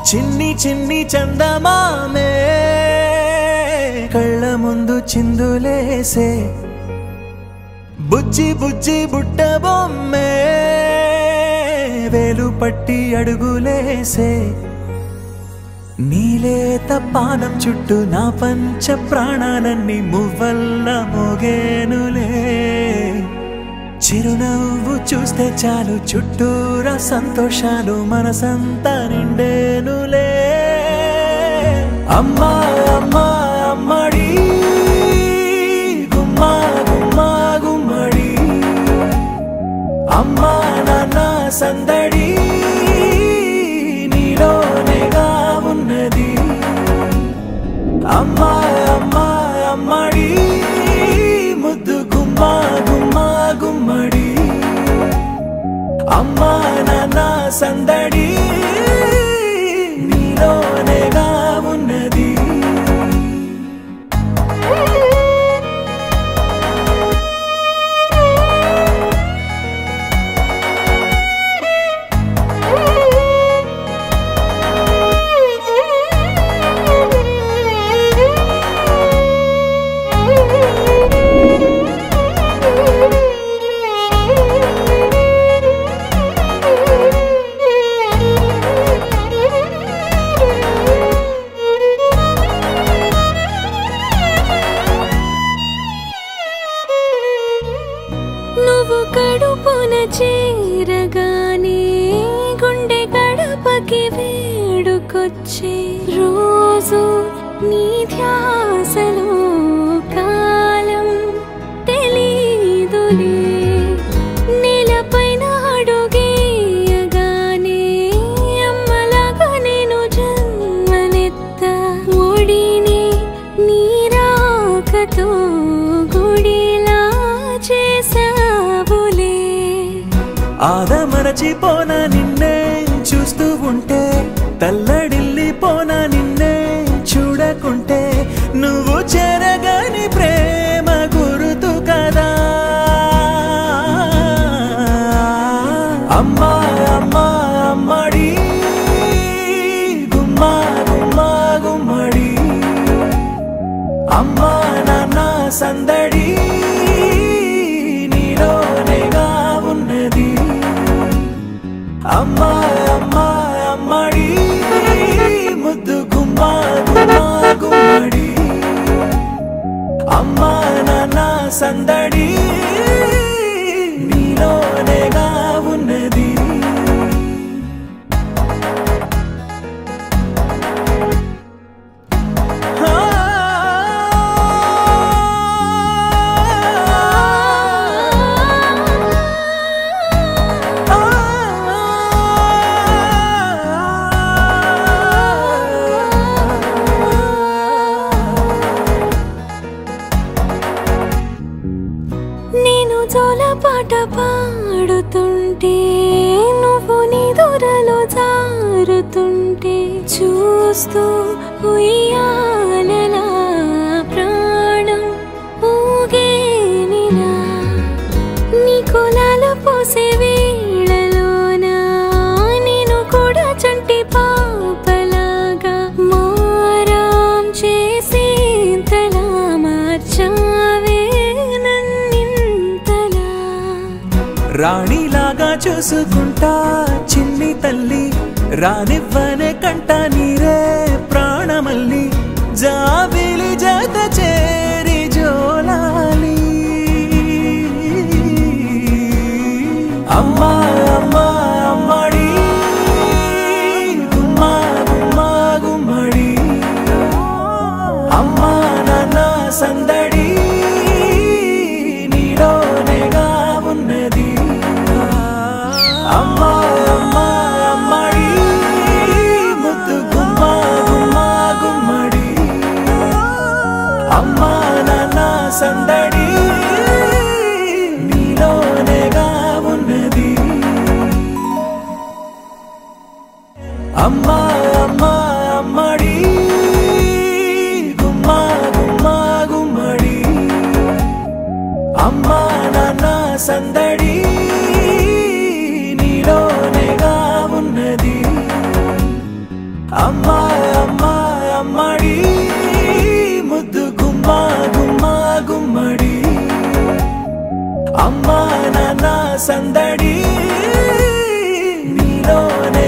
చిన్ని చిన్ని చందమామే కళ్ళ ముందు చిందులేసే బుజ్జి బుజ్జి బుట్ట బొమ్మే వేలు పట్టి అడుగులేసే నీలేత పానం చుట్టూ నా పంచ ప్రాణాలన్నీ మువ్వల్ల మోగేనులే చిరునవ్వు చూస్తే చాలు చుట్టూరా సంతోషాలు మనసంతా నిండేనులే అమ్మా అమ్మా అమ్మడి గుమ్మా గుమ్మా గుమ్మడి అమ్మా నాన్న సందడి నీలోనేగా ఉన్నది అమ్మా అమ్మా అమ్మడి ముద్దు గుమ్మా గుమ్మా గుమ్మడి అమ్మా నాన్న సందడి నీలోనేగా ఉన్నది నువ్వు కడుపున చేరగానే గుండె గడపకి వేడుకొచ్చే రోజు నీ ధ్యాసలో కాలం తెలీదులే నేలపైన అడుగేయగానే అమ్మలాగా నేను జన్మనెత్త ఒడిని నీ రాకతో గుడిలా చేసావులే ఆదమరచిపోనా నిన్నే చూస్తూ ఉంటే తల్లడిల్లిపోనా నిన్నే చూడకుంటే నువ్వు చెరగని ప్రేమ గురుతు కదా అమ్మా అమ్మా అమ్మడి గుమ్మా గుమ్మా గుమ్మడి అమ్మా నాన్న సందడి నీలోనేగా ఉన్నది అమ్మా అమ్మా అమ్మడి ముద్దు గుమ్మా గుమ్మా గుమ్మడి అమ్మా నాన్న సందడి నీలోనేగా ఉన్నది నేను జోలపాట పాడుతుంటే నువ్వు నిదురలో జారుతుంటే చూస్తూ ఉయ్యాలలా ప్రాణం ఊగేనిలా నీ కులాల పోసే వేళలోన నేను కూడా చంటి పాపలాగా మారాం చేసేంతలా మార్చావే రాణిలాగా చూసుకుంటా చిన్ని తల్లి రానివ్వనే కంట నీరే ప్రాణమల్లి జాబిలి జత చేరి జోలాలి అమ్మా అమ్మా అమ్మడి గుమ్మా గుమ్మా గుమ్మడి అమ్మా నాన్న సందడి నీలోనేగా ఉన్నది అమ్మా అమ్మా అమ్మడి ముద్దు గుమ్మా గుమ్మా గుమ్మడి అమ్మా నాన్న సందడి నీలోనేగా ఉన్నది అమ్మా అమ్మా అమ్మడి గుమ్మా గుమ్మా గుమ్మడి అమ్మా నాన్న సందడి నీలోనేగా ఉన్నది అమ్మా అమ్మా అమ్మడి ముద్దు గుమ్మా గుమ్మా గుమ్మడి అమ్మా నాన్న సందడి నీలోనే